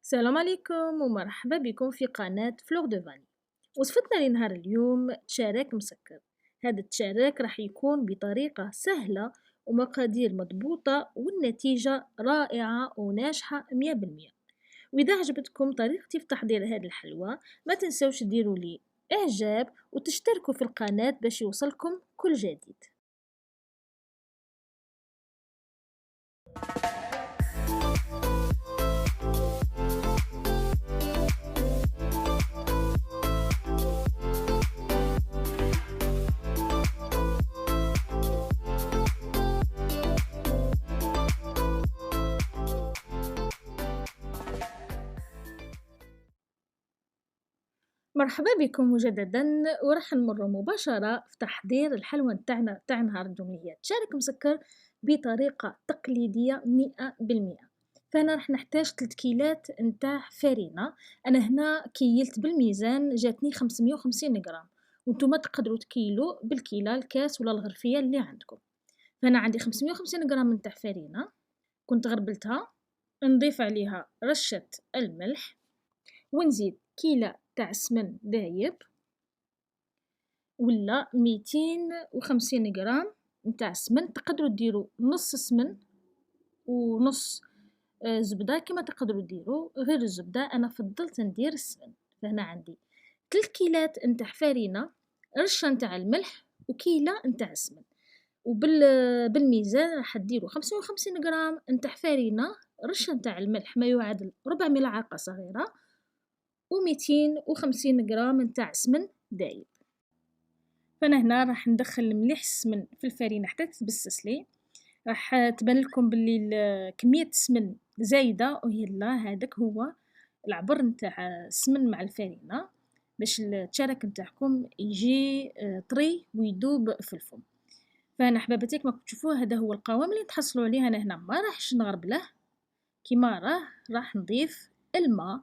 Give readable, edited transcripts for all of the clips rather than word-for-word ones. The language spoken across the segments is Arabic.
السلام عليكم ومرحبا بكم في قناة فلور دو فاني. وصفتنا لنهار اليوم تشارك مسكر. هذا التشارك راح يكون بطريقة سهلة ومقادير مضبوطة والنتيجة رائعة وناجحة 100%. وإذا عجبتكم طريقتي في تحضير هذه الحلوى ما تنسوش ديروا لي إعجاب وتشتركوا في القناة باش يوصلكم كل جديد. مرحبا بكم مجددا، وراح نمر مباشرة في تحضير الحلوى نتاعنا تاع نهار اليوميات. شارك مسكر بطريقة تقليدية 100%. فأنا راح نحتاج 3 كيلات نتاع فرينة. أنا هنا كيلت بالميزان جاتني 550 غرام، وانتوما تقدروا تكيلوا بالكيلة الكاس ولا الغرفية اللي عندكم. فأنا عندي 550 غرام نتاع فرينة، كنت غربلتها، نضيف عليها رشة الملح، ونزيد كيلة تاع سمن دايب ولا 250 غرام نتاع سمن. تقدروا ديروا نص سمن ونص زبدة كما تقدروا ديروا غير الزبدة، انا فضلت ندير السمن. فهنا عندي 3 كيلات نتاع فرينة، رشة نتاع الملح وكيلة نتاع السمن. بالميزان راح ديروا 55 غرام نتاع فرينة، رشة نتاع الملح ما يعادل ربع ملعقة صغيرة، و250 غرام نتاع سمن دايب. فانا هنا راح ندخل مليح السمن في الفرينه حتى تتبسس لي. راح تبان لكم باللي كميه السمن زايده، وهي لا هذاك هو العبر نتاع السمن مع الفرينه باش التشارك نتاعكم يجي طري ويدوب في الفم. فانا حبابتي كما تشوفوا هذا هو القوام اللي تحصلوا عليه. انا هنا ما راحش نغربله كيما راح نضيف الماء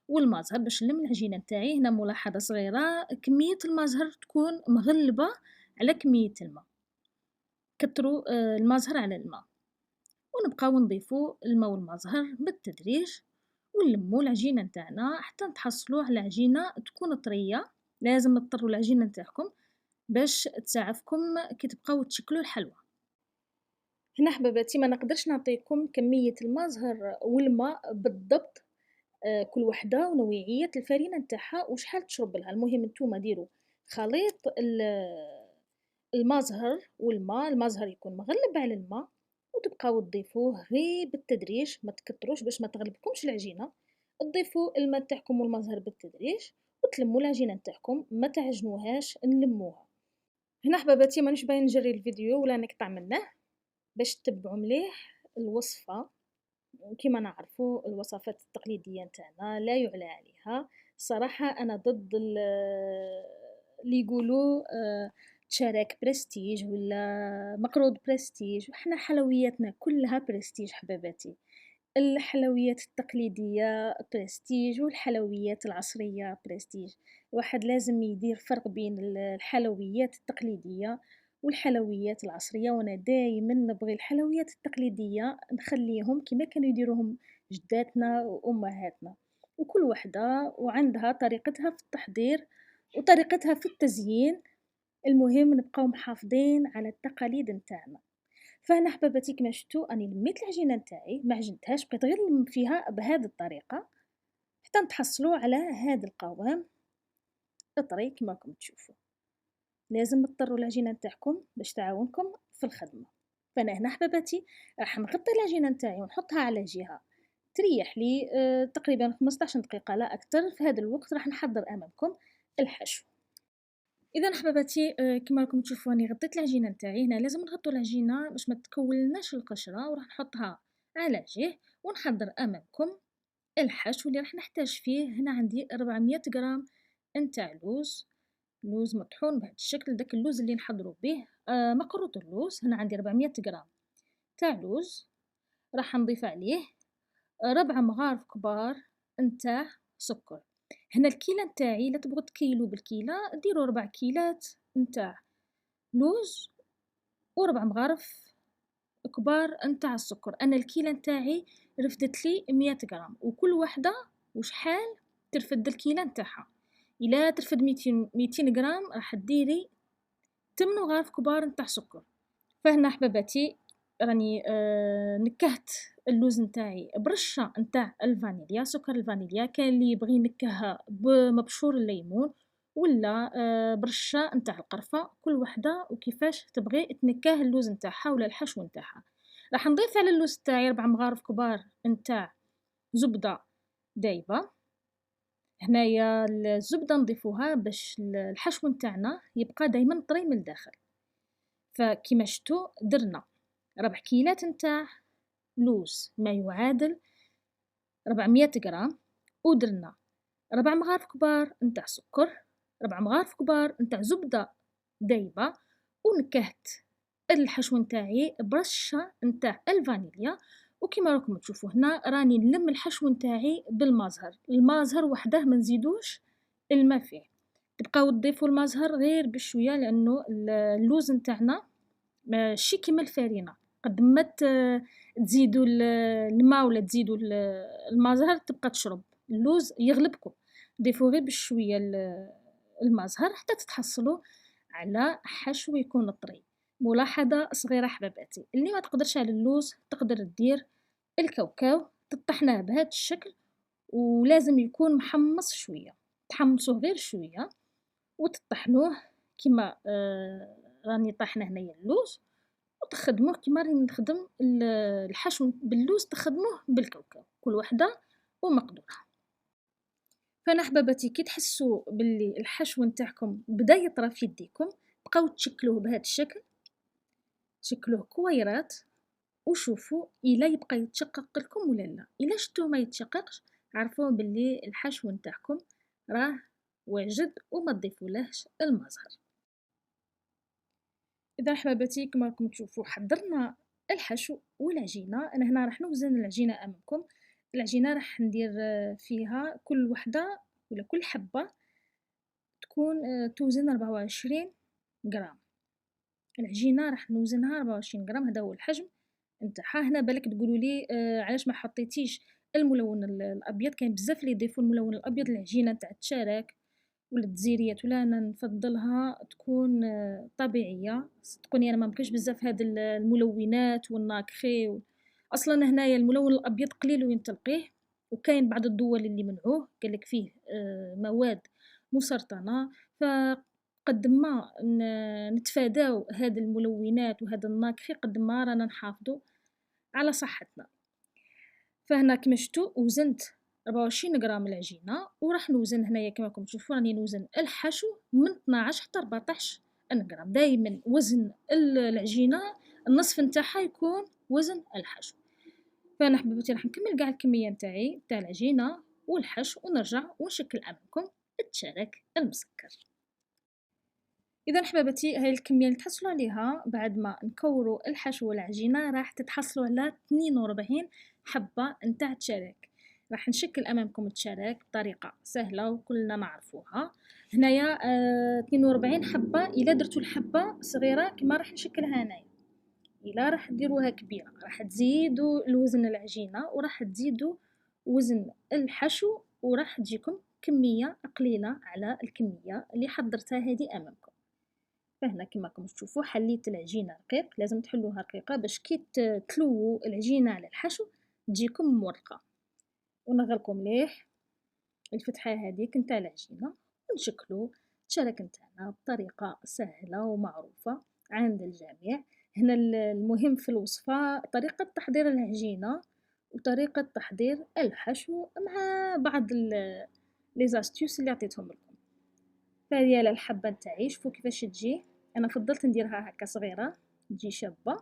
والمازهر باش نلم العجينه نتاعي. هنا ملاحظه صغيره، كميه المازهر تكون مغلبه على كميه الماء، كتروا المازهر على الماء، ونبقاو نضيفوا الماء والمازهر بالتدريج ونلموا العجينه نتاعنا حتى نتحصلوا على عجينه تكون طريه. لازم تطروا العجينه نتاعكم باش تساعفكم كي تبقاو تشكلوا الحلوى. هنا حباباتي ما نقدرش نعطيكم كميه المازهر والماء بالضبط، كل وحده ونوعيه الفرينه نتاعها وشحال تشرب لها. المهم نتوما ديروا خليط المازهر والماء، المازهر يكون مغلب على الماء، وتبقاو تضيفوه غير بالتدريج، ما تكتروش باش ما تغلبكمش العجينه. تضيفوا الماء تاعكم والمازهر بالتدريج وتلموا العجينه نتاعكم، ما تعجنوهاش، نلموها. هنا حباباتي مانيش باين نجري الفيديو ولا نقطع منه باش تتبعوا مليح الوصفه. كما نعرفوا الوصفات التقليدية نتاعنا لا يعلى عليها. صراحة أنا ضد اللي يقولوا تشارك برستيج ولا مقروض برستيج. وإحنا حلوياتنا كلها برستيج حباباتي، الحلويات التقليدية برستيج والحلويات العصرية برستيج. الواحد لازم يدير فرق بين الحلويات التقليدية والحلويات العصرية، وانا دايما نبغي الحلويات التقليدية نخليهم كما كانوا يديروهم جداتنا وامهاتنا، وكل وحدة وعندها طريقتها في التحضير وطريقتها في التزيين. المهم نبقاو محافظين على التقاليد نتاعنا. فهنا حباباتي كما شفتوا اني لميت العجينه نتاعي، ما عجنتهاش، بقيت غير نلم فيها بهذه الطريقه حتى نتحصلوا على هذا القوام اطري كما راكم تشوفوا. لازم تطروا العجينه نتاعكم باش تعاونكم في الخدمه. فانا هنا حباباتي راح نغطي العجينه نتاعي ونحطها على جهه تريح لي تقريبا 15 دقيقه لا اكثر. في هذا الوقت راح نحضر امامكم الحشو. اذا حباباتي كما راكم تشوفوا راني غطيت العجينه نتاعي. هنا لازم نغطوا العجينه باش ما تكولناش القشره، وراح نحطها على جهه ونحضر امامكم الحشو اللي راح نحتاج فيه. هنا عندي 400 غرام نتاع لوز مطحون بهذا الشكل، داك اللوز اللي نحضروا به مقروط اللوز. هنا عندي 400 غرام تاع لوز. راح نضيف عليه 4 مغارف كبار نتاع سكر. هنا الكيلة نتاعي الا تبغوا تكيلوا بالكيلة ديروا 4 كيلات نتاع لوز و4 مغارف كبار نتاع السكر. انا الكيلة نتاعي رفدت لي 100 غرام، وكل وحدة وشحال ترفد الكيلة نتاعها. إلا ترفد 200 غرام راح ديري 8 غارف كبار نتاع سكر. فهنا حباباتي راني نكهت اللوز نتاعي برشة نتاع الفانيليا، سكر الفانيليا. كاين اللي يبغي ينكهها بمبشور الليمون ولا برشة نتاع القرفة، كل وحدة وكيفاش تبغي تنكاه اللوز نتاعها ولا الحشو نتاعها. راح نضيف على اللوز تاعي 4 مغارف كبار نتاع زبدة دايبة. هنايا الزبدة نضيفوها باش الحشو نتاعنا يبقى دايما طري من الداخل. فكيما شفتوا درنا 4 كيلات نتاع لوز ما يعادل 400 غرام، ودرنا 4 مغارف كبار نتاع سكر، 4 مغارف كبار نتاع زبدة دايبة، ونكهت الحشو نتاعي برشة نتاع الفانيليا. وكما راكم تشوفوا هنا راني نلم الحشو نتاعي بالمازهر، المازهر وحده ما نزيدوش الماء فيه. تبقاو تضيفوا المازهر غير بشويه لانه اللوز نتاعنا ماشي كيما الفرينه، قد ما تزيدوا الماء ولا تزيدوا المازهر تبقى تشرب اللوز يغلبكم. ضيفوا غير بشويه المازهر حتى تتحصلوا على حشو يكون طري. ملاحظه صغيره حباباتي، اللي ما تقدرش على اللوز تقدر دير الكاوكاو، تطحناه بهذا الشكل ولازم يكون محمص شويه، تحمصوه غير شويه وتطحنوه كيما راني طاحنه هنايا اللوز، وتخدموه كيما راني نخدم الحشو باللوز، تخدموه بالكاوكاو، كل وحده ومقدورها. فانا حباباتي كي تحسوا باللي الحشو نتاعكم بدا يطرى في يديكم، بقاو تشكلوه بهذا الشكل، شكلوه كويرات وشوفوا الا يبقى يتشقق لكم ولا لا. الا شفتوه ما يتشققش عرفوا باللي الحشو نتاعكم راه واجد وما تضيفولهش المازهر. اذا حباباتي كما راكم تشوفوا حضرنا الحشو والعجينه. انا هنا راح نوزن العجينه امامكم. العجينه راح ندير فيها كل وحده ولا كل حبه تكون توزن 24 غرام. العجينه راح نوزنها 24 غرام، هذا هو الحجم نتاعها. هنا بالك تقولوا لي علاش ما حطيتيش الملون الابيض؟ كاين بزاف اللي يضيفوا الملون الابيض للعجينه تاع التشارك ولا التزيريات، ولا انا نفضلها تكون طبيعيه. صدقوني انا ما نبغيش بزاف هاد الملونات والناكخي اصلا هنايا الملون الابيض قليل وين تلقيه، وكاين بعض الدول اللي منعوه قالك فيه مواد مسرطنه. فقد ما نتفاداو هاد الملونات وهذا الناكخي قد ما رانا نحافظوا على صحتنا. فهنا كما شفتوا وزنت 24 غرام العجينه، وراح نوزن هنايا كما راكم تشوفوا راني نوزن الحشو من 12 حتى 14 غرام. دائما وزن العجينه النصف نتاعها يكون وزن الحشو. فانا حبيبتي راح نكمل كاع الكميه نتاعي تاع العجينه والحشو ونرجع ونشكل امامكم التشارك المسكر. اذا حبابتي هاي الكميه اللي تحصلوا عليها بعد ما نكوروا الحشو والعجينه راح تتحصلوا على 42 حبه نتاع تشارك. راح نشكل امامكم التشارك بطريقه سهله وكلنا نعرفوها. هنايا 42 حبه. الا درتوا الحبه صغيره كما راح نشكلها هنايا، الا راح ديروها كبيره راح تزيدوا الوزن العجينه وراح تزيدوا وزن الحشو، وراح تجيكم كميه قليله على الكميه اللي حضرتها هذه امامكم. فهنا كما راكم تشوفوا حليت العجينه رقيق، لازم تحلوها رقيقه باش كي تلووا العجينه على الحشو تجيكم مورقه. ونغلقوا مليح الفتحه هذيك نتاع العجينه ونشكلوا التشارك نتاعنا بطريقه سهله ومعروفه عند الجميع. هنا المهم في الوصفه طريقه تحضير العجينه وطريقه تحضير الحشو مع بعض لي زاستيوس اللي عطيتهم لكم. فهذه الحبه نتاعي شوفوا كيفاش تجي. انا فضلت نديرها هكا صغيره تجي شابه،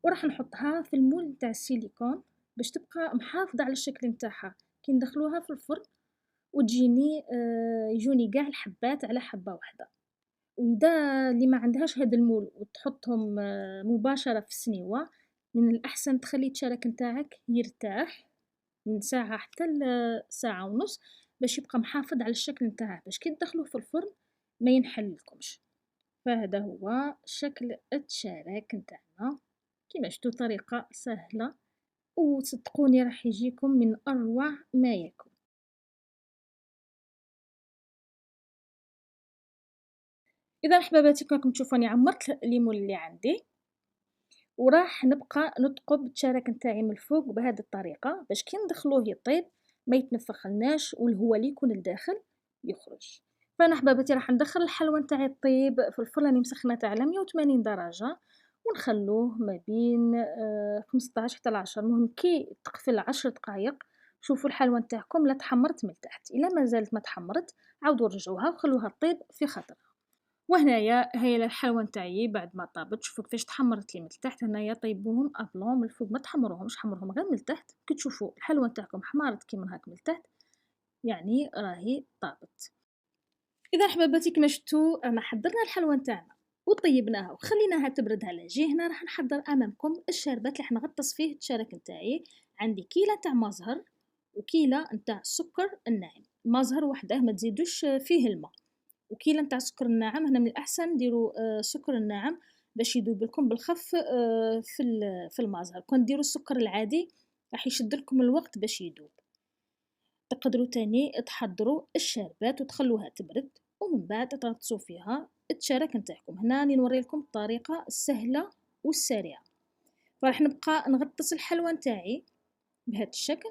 وراح نحطها في المول نتاع السيليكون باش تبقى محافظه على الشكل نتاعها كي ندخلوها في الفرن، وتجيني يجوني كاع الحبات على حبه واحده. واذا اللي ما عندهاش هذا المول وتحطهم مباشره في السنيوه، من الاحسن تخلي التشارك نتاعك يرتاح من ساعه حتى ساعه ونص باش يبقى محافظ على الشكل نتاعه، باش كي تدخلوه في الفرن ما ينحللكمش. فهذا هو شكل التشارك نتاعنا كيما شفتوا، طريقه سهله وصدقوني راح يجيكم من أروع ما يكون. إذا حباباتي كيما راكم تشوفوني عمّرت الليمون اللي عندي، وراح نبقى نثقب الشراك نتاعي من الفوق بهذه الطريقة باش كي ندخلوه يطيب ما يتنفخلناش والهواء اللي يكون لداخل يخرج. فأنا حباباتي راح ندخل الحلوى نتاعي طيب في الفرن راني مسخناه تاع على 180 درجة، ونخلوه ما بين 15 حتى ل10. المهم كي تقفل 10 دقايق شوفوا الحلوى نتاعكم لا تحمرت من التحت، إلا ما زالت ما تحمرت عاودوا رجعوها وخلوها طيب في خاطرها. وهنايا هاي الحلوى نتاعي بعد ما طابت شوفوا كيفاش تحمرت لي من التحت. هنايا طيبوهم أبلون من الفوق، ما تحمروهمش، حمروهم غير من التحت. كي تشوفوا الحلوى نتاعكم حمارت كيما هاك من التحت يعني راهي طابت. إذا حباباتي كيما شفتوا أنا حضرنا الحلوى نتاعنا وطيبناها وخليناها تبرد. على جه هنا راح نحضر أمامكم الشربات اللي راح نغطس فيه الشرك نتاعي. عندي كيلة نتاع مزهر وكيلة نتاع السكر الناعم، مزهر وحده ما تزيدوش فيه الماء، وكيلة نتاع السكر الناعم. هنا من الأحسن ديروا السكر الناعم باش يذوب لكم بالخف في المازهر. كون ديروا السكر العادي راح يشد لكم الوقت باش يذوب. تقدروا تاني تحضروا الشربات وتخلوها تبرد ومن بعد تغطسوا فيها الشرك نتاعكم. هنا راني نوري لكم الطريقة السهلة والسريعة. فراح نبقى نغطس الحلوى نتاعي بهذا الشكل،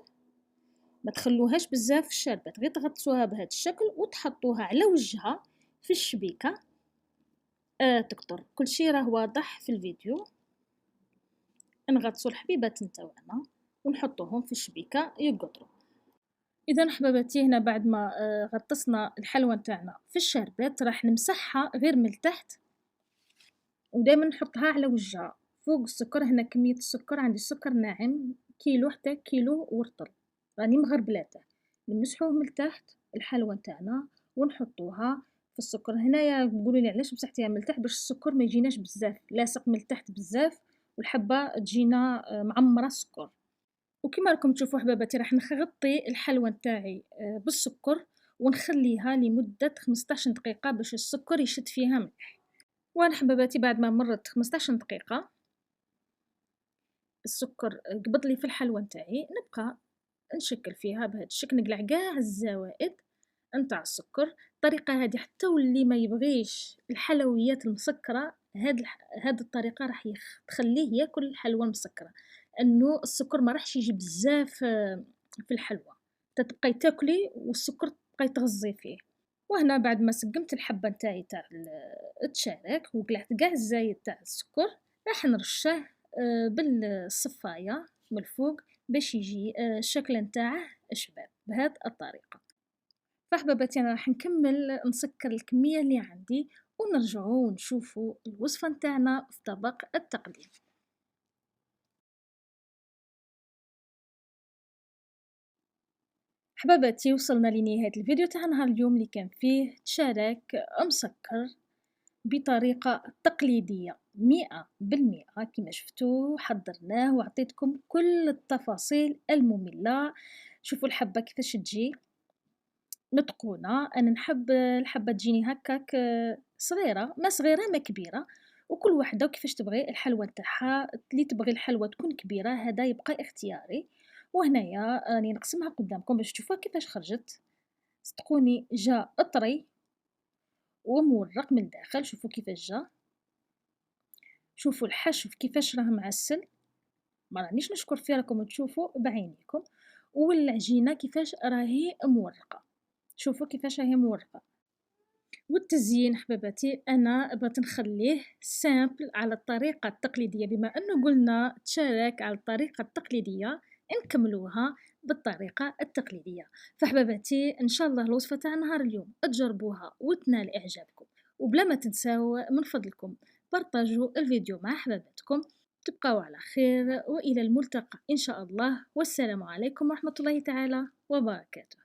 ما تخلوهاش بزاف في الشربات، غير تغطسوها بهذا الشكل وتحطوها على وجهها في الشبيكة. تقطر كل شي راه واضح في الفيديو. نغطسوا الحبيبات نتاوعنا ونحطوهم في الشبيكة يقطروا. اذا حباباتي هنا بعد ما غطسنا الحلوى نتاعنا في الشربات راح نمسحها غير من التحت، ودائما نحطها على وجهها فوق السكر. هنا كمية السكر عندي سكر ناعم كيلو حتى كيلو ورطل راني مغربلاته. نمسحوه من التحت الحلوى نتاعنا ونحطوها في السكر. هنايا تقولوا لي علاش مسحتيها من التحت؟ باش السكر ما يجيناش بزاف لاصق من التحت بزاف والحبه تجينا معمره سكر. وكما راكم تشوفوا حباباتي راح نغطي الحلوى نتاعي بالسكر ونخليها لمده 15 دقيقه باش السكر يشد فيها مليح. وانا حباباتي بعد ما مرت 15 دقيقه السكر قبض لي في الحلوى نتاعي، نبقى نشكل فيها بهذا الشكل، نقلع كاع الزوائد نتاع السكر. الطريقه هذه حتى واللي ما يبغيش الحلويات المسكره هاد الطريقه راح تخليه ياكل الحلوى المسكره، انه السكر ما راحش يجي بزاف في الحلوى، تبقاي تاكلي والسكر تبقاي تغزي فيه. وهنا بعد ما سقمت الحبه نتاعي تاع التشارك وقلعت كاع الزايد تاع السكر راح نرشه بالصفايه من الفوق باش يجي الشكل نتاعه شباب بهذه الطريقه. فحباباتي انا راح نكمل نسكر الكميه اللي عندي ونرجعوا ونشوفوا الوصفه نتاعنا في طبق التقديم. حباباتي وصلنا لنهايه الفيديو تاع نهار اليوم اللي كان فيه تشارك مسكر بطريقة تقليدية 100%. كما شفتوا حضرناه وعطيتكم كل التفاصيل المملة. شوفوا الحبة كيفاش تجي متقونة. أنا نحب الحبة تجيني هكاك صغيرة، ما صغيرة ما كبيرة، وكل وحدة وكيفاش تبغي الحلوى نتاعها. اللي تبغي الحلوى تكون كبيرة هذا يبقى اختياري. وهنايا راني نقسمها قدامكم باش تشوفوها كيفاش خرجت. صدقوني جا اطري ومورق من الداخل. شوفوا كيفاش جا، شوفوا الحشو كيفاش راه معسل، ما رانيش نشكر فيه راكم تشوفوا بعينيكم. والعجينه كيفاش راهي مورقه، شوفوا كيفاش راهي مورقه. والتزيين حباباتي انا بغيت نخليه سامبل على الطريقه التقليديه، بما انه قلنا تشارك على الطريقه التقليديه نكملوها بالطريقه التقليديه. فحباباتي ان شاء الله الوصفه تاع نهار اليوم تجربوها وتنال اعجابكم، وبلا ما تنساو من فضلكم بارطاجوا الفيديو مع حباباتكم. تبقوا على خير والى الملتقى ان شاء الله، والسلام عليكم ورحمه الله تعالى وبركاته.